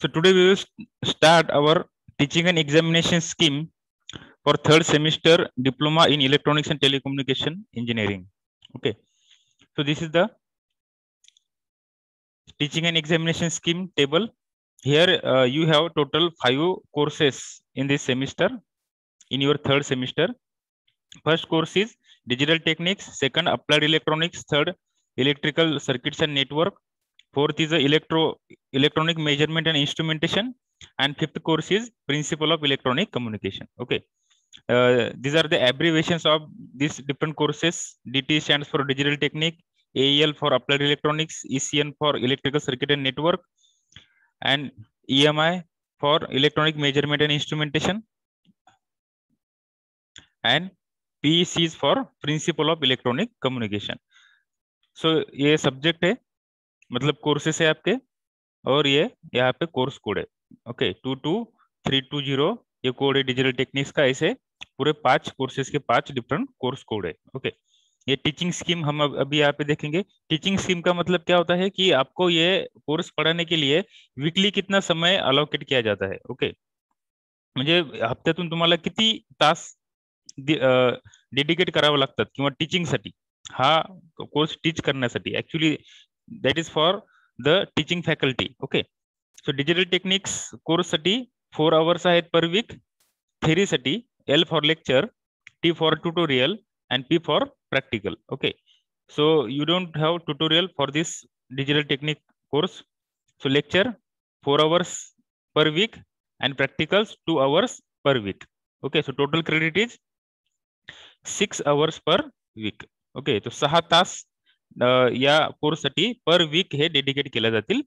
So today we will start our teaching and examination scheme for third semester diploma in electronics and telecommunication engineering. Okay, so this is the teaching and examination scheme table. Here you have total 5 courses in this semester in your third semester. First course is digital techniques, second applied electronics, third electrical circuits and network, fourth is the electronic measurement and instrumentation, and fifth course is principle of electronic communication. Okay, these are the abbreviations of these different courses. DT stands for digital technique, AEL for applied electronics, ECN for electrical circuit and network, and EMI for electronic measurement and instrumentation, and PEC is for principle of electronic communication. So ये subject है, मतलब courses है आपके, और ये यहाँ पे course code है. ओके, 22320 ये कोड है डिजिटल टेक्निक्स का. ऐसे पूरे 5 कोर्सेज के 5 डिफरेंट कोर्स कोड है. ओके, ये टीचिंग स्कीम हम अभी यहाँ पे देखेंगे. टीचिंग स्कीम का मतलब क्या होता है कि आपको ये कोर्स पढ़ाने के लिए वीकली कितना समय अलोकेट किया जाता है. ओके, म्हणजे हप्त्यातून तुम्हाला किती तास डेडिकेट करावं लागतात किंवा टीचिंगसाठी, हा कोर्स टीच करण्यासाठी. Actually that is for the teaching faculty. Okay, so digital techniques कोर्ससाठी 4 hours आहेत पर वीक. थेरीसाठी L for lecture, T for tutorial and P for practical. Okay, so you don't have tutorial for this digital technique course. So lecture 4 hours per week and practicals 2 hours per week. Okay, so total credit is 6 hours per week. Okay, तो 6 तास या course साठी पर week हे dedicate केल्या जातील.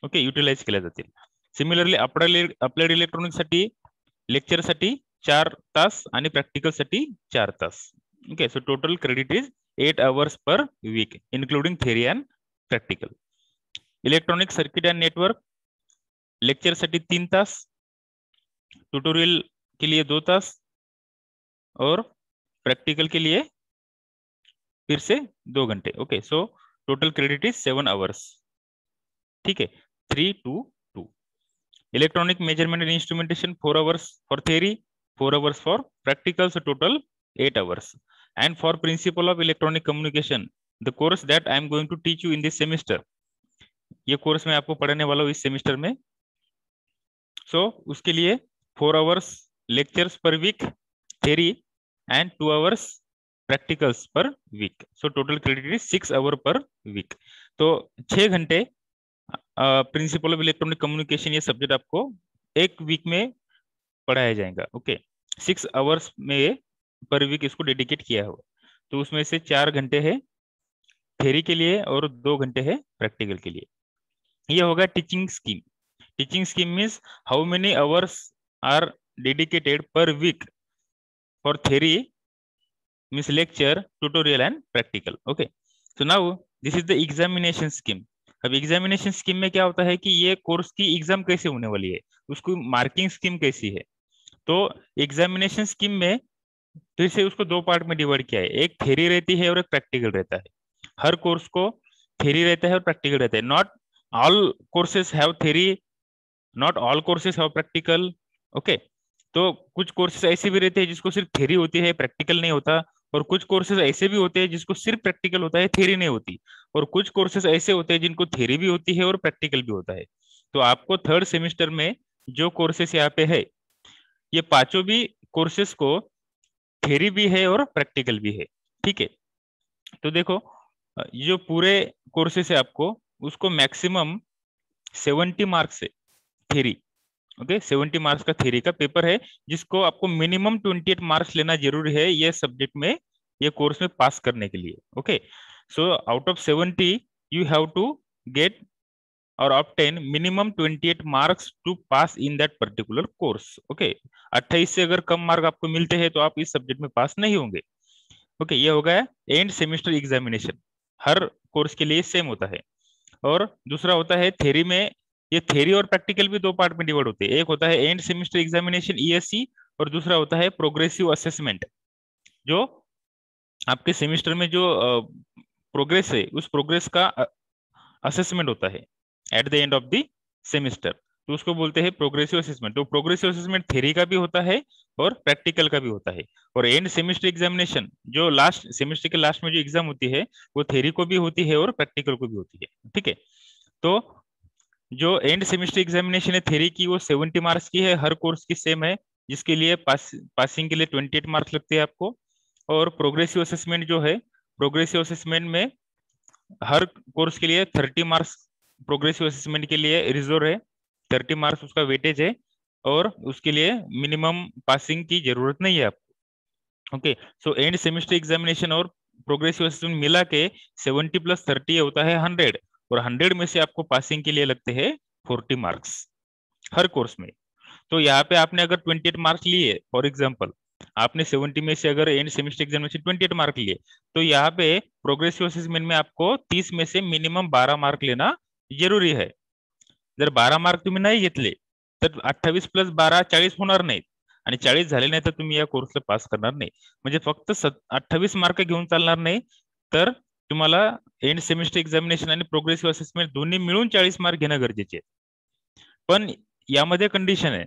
Okay, utilise केल्या जातील. Similarly applied electronics साठी lecture साठी 4 तास आणि प्रॅक्टिकल साठी 4 तास. Okay, so total credit is 8 hours per week, including theory and practical. Electronic circuit and network lecture साठी 3 तास, ट्यूटोरियल के लिए 2 तास, और प्रैक्टिकल के लिए फिर से 2 घंटे. Okay, so total credit is 7 hours. ठीक है, 3 to 2. Electronic measurement and instrumentation 4 hours for theory, 4 hours for practical, so total 8 hours. And for principle of electronic communication, the course that I am going to teach you in this semester, ये course मैं आपको पढ़ाने वाला हूँ इस semester में. सो उसके लिए 4 hours lectures per week theory and 2 hours practicals per week. So total credit is 6 hours per week. तो 6 घंटे प्रिंसिपल ऑफ इलेक्ट्रॉनिक कम्युनिकेशन ये सब्जेक्ट आपको एक वीक में पढ़ाया जाएगा. ओके, 6 hours में पर वीक इसको डेडिकेट किया हुआ. तो उसमें से 4 घंटे है थ्योरी के लिए और 2 घंटे है प्रैक्टिकल के लिए. ये होगा teaching scheme. Teaching scheme means how many hours are dedicated per week for theory, means lecture, tutorial and practical. Okay, so now this is the examination scheme. अब एग्जामिनेशन स्कीम में क्या होता है कि ये कोर्स की एग्जाम कैसे होने वाली है, उसको मार्किंग स्कीम कैसी है. तो एग्जामिनेशन स्कीम में फिर से उसको 2 पार्ट में डिवाइड किया है. एक थ्योरी रहती है और एक प्रैक्टिकल रहता है. हर कोर्स को थ्योरी रहता है और प्रैक्टिकल रहता है. Not all courses have theory, not all courses have practical. Okay, तो कुछ कोर्सेस ऐसे भी रहते हैं जिसको सिर्फ थ्योरी होती है, प्रैक्टिकल नहीं होता. और कुछ कोर्सेज ऐसे भी होते हैं जिसको सिर्फ प्रैक्टिकल होता है, थ्योरी नहीं होती. और कुछ कोर्सेज ऐसे होते हैं जिनको थ्योरी भी होती है और प्रैक्टिकल भी होता है. तो आपको थर्ड सेमेस्टर में जो कोर्सेस यहाँ पे है, ये पांचों भी कोर्सेस को थ्योरी भी है और प्रैक्टिकल भी है. ठीक है, तो देखो जो पूरे कोर्सेस है आपको उसको मैक्सिमम 70 मार्क्स है थ्योरी. ओके, 70 मार्क्स का थ्योरी का पेपर है जिसको आपको मिनिमम 28 मार्क्स लेना जरूरी है ये सब्जेक्ट में, ये कोर्स में पास करने के लिए. Okay, so out of 70 you have to get और obtain minimum 28 marks to pass in that particular course. Okay, 28 से अगर कम मार्क आपको मिलते हैं तो आप इस सब्जेक्ट में पास नहीं होंगे. ओके, ये हो गया एंड सेमेस्टर एग्जामिनेशन. हर कोर्स के लिए सेम होता है. और दूसरा होता है थ्योरी में, ये थ्योरी और प्रैक्टिकल भी 2 पार्ट में डिवाइड होते हैं. एक होता है एंड सेमेस्टर एग्जामिनेशन ESE, और दूसरा होता है प्रोग्रेसिव असेसमेंट. जो आपके सेमेस्टर में जो प्रोग्रेस है उस प्रोग्रेस का असेसमेंट होता है at the end of the semester. तो उसको बोलते हैं प्रोग्रेसिव असेसमेंट। तो प्रोग्रेसिव असेसमेंट थ्योरी का भी होता है और प्रैक्टिकल का भी होता है। और एंड सेमेस्टर एग्जामिनेशन, जो लास्ट सेमेस्टर के लास्ट में जो एग्जाम होती है, वो थ्योरी को भी होती है और प्रैक्टिकल को भी होती है। ठीक है, तो जो एंड सेमेस्टर एग्जामिनेशन है थ्योरी की, वो 70 मार्क्स की है, हर कोर्स की सेम है, जिसके लिए पासिंग के लिए 28 मार्क्स लगते हैं आपको। और प्रोग्रेसिव असेसमेंट जो है, प्रोग्रेसिव असेसमेंट में हर कोर्स के लिए 30 मार्क्स प्रोग्रेसिव असेसमेंट के लिए रिजर्व है, 30 मार्क्स उसका वेटेज है, और उसके लिए मिनिमम पासिंग की जरूरत नहीं है आपको। Okay, so end semester examination और प्रोग्रेसिव असेसमेंट मिला के 70 + 30 होता है 100, और 100 में से आपको पासिंग के लिए लगते हैं 40 मार्क्स हर कोर्स में। तो यहाँ पे आपने अगर 28 मार्क्स लिए, फॉर एग्जाम्पल आपने 70 में से अगर एंड सेमेस्टर एग्जामिनेशन 28 मार्क लिए, तो यहाँ पे प्रोग्रेसिव असेसमेंट में आपको 30 में से मिनिमम 12 मार्क लेना जरुरी आहे. जर 12 मार्क तुम्ही नाही घेतले तर 28 + 12 40 होणार नाहीत, आणि 40 झाले नाही तर तुम्ही या कोर्सला पास करणार नाही. म्हणजे फक्त 28 मार्क घेऊन चालणार नाही, तर तुम्हाला एंड सेमेस्टर एक्झामिनेशन आणि प्रोग्रेसिव्ह असेसमेंट दोन्ही मिळून 40 मार्क घेणं गरजेचे आहे. पण यामध्ये कंडिशन आहे,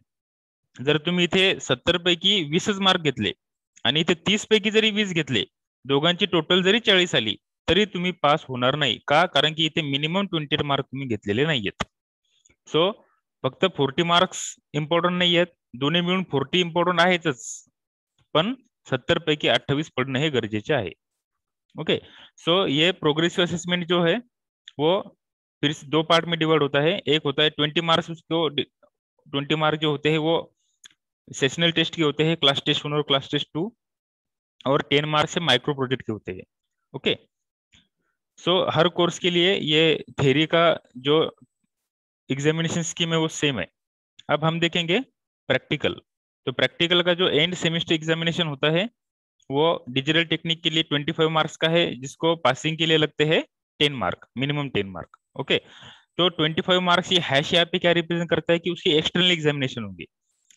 जर तुम्ही इथे 70 पैकी 20च मार्क घेतले आणि इथे 30 पैकी जरी 20 घेतले, दोघांची टोटल जरी 40 आली तरी तुम्ही पास होणार नाही. का? कारण की इथे मिनिमम 28 मार्क तुम्ही घेतलेले नाहीयेत. सो फक्त 40 मार्क्स इम्पॉर्टंट नाही आहेत, दोन्ही मिळून 40 इम्पॉर्टंट आहेतच, पण 70 पैकी 28 पढ़ना है गरजेचे आहे. ओके, सो ये प्रोग्रेसिव असेसमेंट जो है वो फिर 2 पार्ट में डिवाइड होता है. एक होता है 20 मार्क्स, उसको 20 मार्क जो होते हैं वो सेशनल टेस्ट के होते हैं, क्लास टेस्ट 1 और क्लास टेस्ट 2, और 10 मार्क्स से माइक्रो प्रोजेक्ट के होते हैं. ओके, सो हर कोर्स के लिए ये थ्योरी का जो एग्जामिनेशन स्कीम है वो सेम है. अब हम देखेंगे प्रैक्टिकल. तो प्रैक्टिकल का जो एंड सेमेस्टर एग्जामिनेशन होता है वो डिजिटल टेक्निक के लिए 25 मार्क्स का है, जिसको पासिंग के लिए लगते हैं 10 मार्क, मिनिमम 10 मार्क. ओके, तो 25 मार्क्स ये हैश यहाँ पे क्या रिप्रेजेंट करता है कि उसकी एक्सटर्नल एग्जामिनेशन होंगी.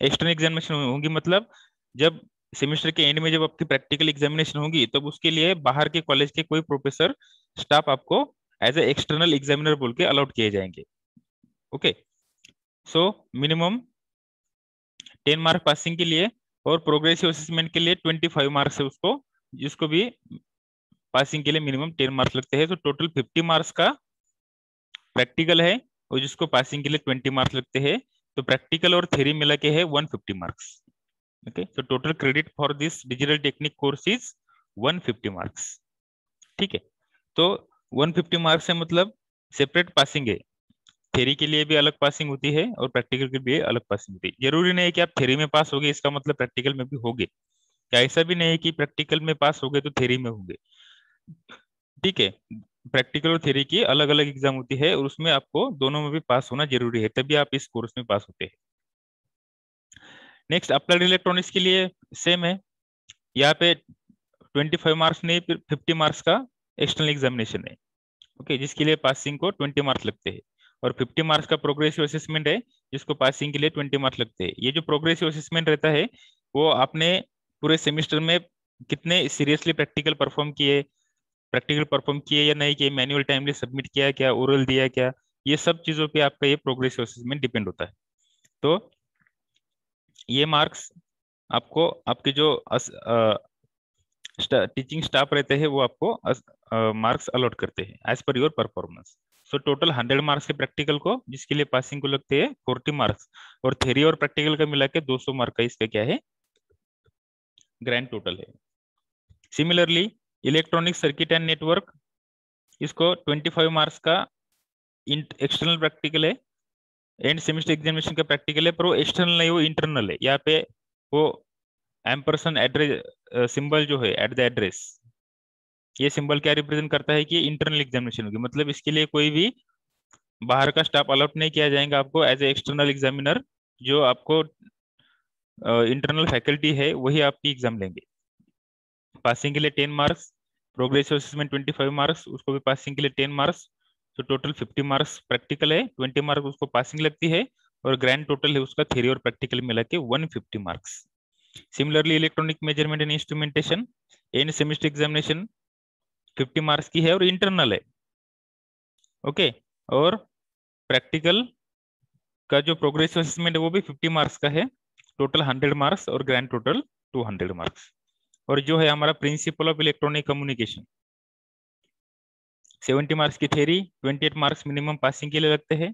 एक्सटर्नल एग्जामिनेशन होंगी मतलब जब सेमेस्टर के एंड में जब आपकी प्रैक्टिकल एग्जामिनेशन होगी, तब उसके लिए बाहर के कॉलेज के कोई प्रोफेसर स्टाफ आपको एज ए एक्सटर्नल एग्जामिनर बोल के अलॉट किए जाएंगे. Okay, so minimum 10 mark passing के लिए, और प्रोग्रेसिव असेसमेंट के लिए 25 मार्क्स है उसको, जिसको भी पासिंग के लिए मिनिमम 10 मार्क्स लगते हैं. तो टोटल 50 मार्क्स का प्रैक्टिकल है, और जिसको पासिंग के लिए 20 मार्क्स लगते हैं. तो प्रैक्टिकल और थ्योरी मिला के है 150 marks. Okay, so total credit for this digital technique course is 150 marks. ठीक है, तो 150 मार्क्स है मतलब सेपरेट पासिंग है. थ्योरी के लिए भी अलग पासिंग होती है और प्रैक्टिकल के लिए अलग पासिंग होती है. जरूरी नहीं है कि आप थ्योरी में पास होगे इसका मतलब प्रैक्टिकल में भी होगे, या ऐसा भी नहीं है कि प्रैक्टिकल में पास होगे तो थ्योरी में होंगे. ठीक है, प्रैक्टिकल और थ्योरी की अलग अलग एग्जाम होती है, और उसमें आपको दोनों में भी पास होना जरूरी है, तभी आप इस कोर्स में पास होते हैं. नेक्स्ट अप्लाइड इलेक्ट्रॉनिक्स के लिए सेम है. यहाँ पे 25 मार्क्स नहीं, फिर 50 मार्क्स का एक्सटर्नल एग्जामिनेशन है. ओके, जिसके लिए पासिंग को 20 मार्क्स लगते हैं, और 50 मार्क्स का प्रोग्रेसिव असेसमेंट है, जिसको पासिंग के लिए 20 मार्क्स लगते हैं. ये जो प्रोग्रेसिव असेसमेंट रहता है वो आपने पूरे सेमेस्टर में कितने सीरियसली प्रैक्टिकल परफॉर्म किए या नहीं किए, मैनुअल टाइमली सबमिट किया क्या, ओरल दिया क्या, ये सब चीजों पे आपका ये प्रोग्रेसिव असेसमेंट डिपेंड होता है. तो ये मार्क्स आपको आपके जो टीचिंग स्टाफ रहते हैं वो आपको मार्क्स अलॉट करते हैं as per your performance. So total 100 marks के प्रैक्टिकल को, जिसके लिए पासिंग को लगते हैं 40 मार्क्स, और थ्योरी और प्रैक्टिकल का मिला के 200 मार्क का इसका क्या है ग्रैंड टोटल है. Similarly electronic circuit and network, इसको 25 मार्क्स का एक्सटर्नल प्रैक्टिकल है, एंड सेमेस्टर एग्जामिनेशन का प्रैक्टिकल है, पर वो एक्सटर्नल नहीं, वो इंटरनल है. यहाँ पे वो एम्परसन एड्रेस सिंबल जो है एट द एड्रेस, ये सिंबल क्या रिप्रेजेंट करता है कि इंटरनल एग्जामिनेशन होगी. मतलब इसके लिए कोई भी बाहर का स्टाफ अलॉट नहीं किया जाएगा आपको एज ए एक्सटर्नल एग्जामिनर. जो आपको इंटरनल फैकल्टी है वही आपकी एग्जाम लेंगे. पासिंग के लिए 10 मार्क्स, प्रोग्रेसिव असेसमेंट 25 मार्क्स, उसको भी पासिंग के लिए 10 मार्क्स. तो टोटल 50 मार्क्स प्रैक्टिकल है, 20 मार्क्स उसको पासिंग लगती है, और ग्रैंड टोटल है उसका थ्योरी और प्रैक्टिकल मिला के 150 marks. Similarly electronic measurement and instrumentation end semester examination 50 marks की है और इंटरनल है. ओके, और प्रैक्टिकल का जो प्रोग्रेसिव असेसमेंट है वो भी 50 मार्क्स का है, टोटल 100 मार्क्स और ग्रैंड टोटल 200 मार्क्स। और जो है हमारा principal of electronic communication, 70 marks की थ्योरी, 28 मार्क्स मिनिमम पासिंग के लिए लगते हैं,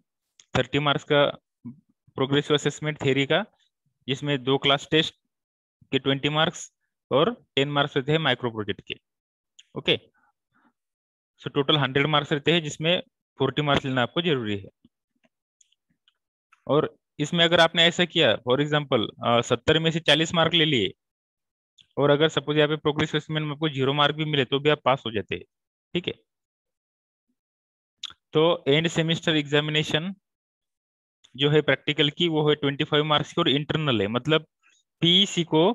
30 मार्क्स का प्रोग्रेसिव असेसमेंट थ्योरी का, जिसमें 2 क्लास टेस्ट के 20 मार्क्स और 10 मार्क्स रहते हैं माइक्रो प्रोजेक्ट के। ओके, सो टोटल 100 मार्क्स रहते हैं, जिसमें 40 मार्क्स लेना आपको जरूरी है। और इसमें अगर आपने ऐसा किया, फॉर एग्जाम्पल 70 में से 40 मार्क ले लिए, और अगर सपोज यहाँ पे प्रोग्रेसिव असेसमेंट में आपको 0 मार्क भी मिले तो भी आप पास हो जाते हैं। ठीक है, तो एंड सेमेस्टर एग्जामिनेशन जो है प्रैक्टिकल की, वो है 25 मार्क्स की, और इंटरनल है, मतलब पीईसी को,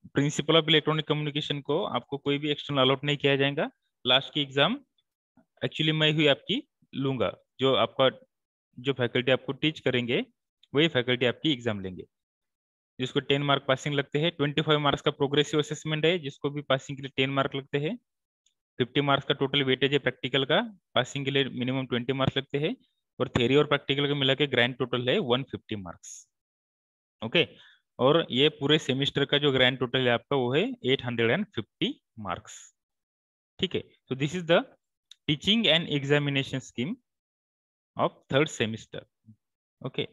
प्रिंसिपल ऑफ इलेक्ट्रॉनिक कम्युनिकेशन को आपको कोई भी एक्सटर्नल अलॉट नहीं किया जाएगा। लास्ट की एग्जाम एक्चुअली मैं ही आपकी लूंगा, जो आपका जो फैकल्टी आपको टीच करेंगे वही फैकल्टी आपकी एग्जाम लेंगे, जिसको 10 मार्क पासिंग लगते हैं। 25 मार्क्स का प्रोग्रेसिव असेसमेंट है, जिसको भी पासिंग के लिए 10 मार्क लगते हैं। 50 मार्क्स का टोटल वेटेज है प्रैक्टिकल का, पासिंग के लिए मिनिमम 20 मार्क्स लगते हैं, और थ्योरी और प्रैक्टिकल का मिला के ग्रैंड टोटल है 150 मार्क्स। ओके, और ये पूरे सेमिस्टर का जो ग्रैंड टोटल है आपका वो है 850 मार्क्स। ठीक है, तो this is the teaching and examination scheme of third semester. Okay.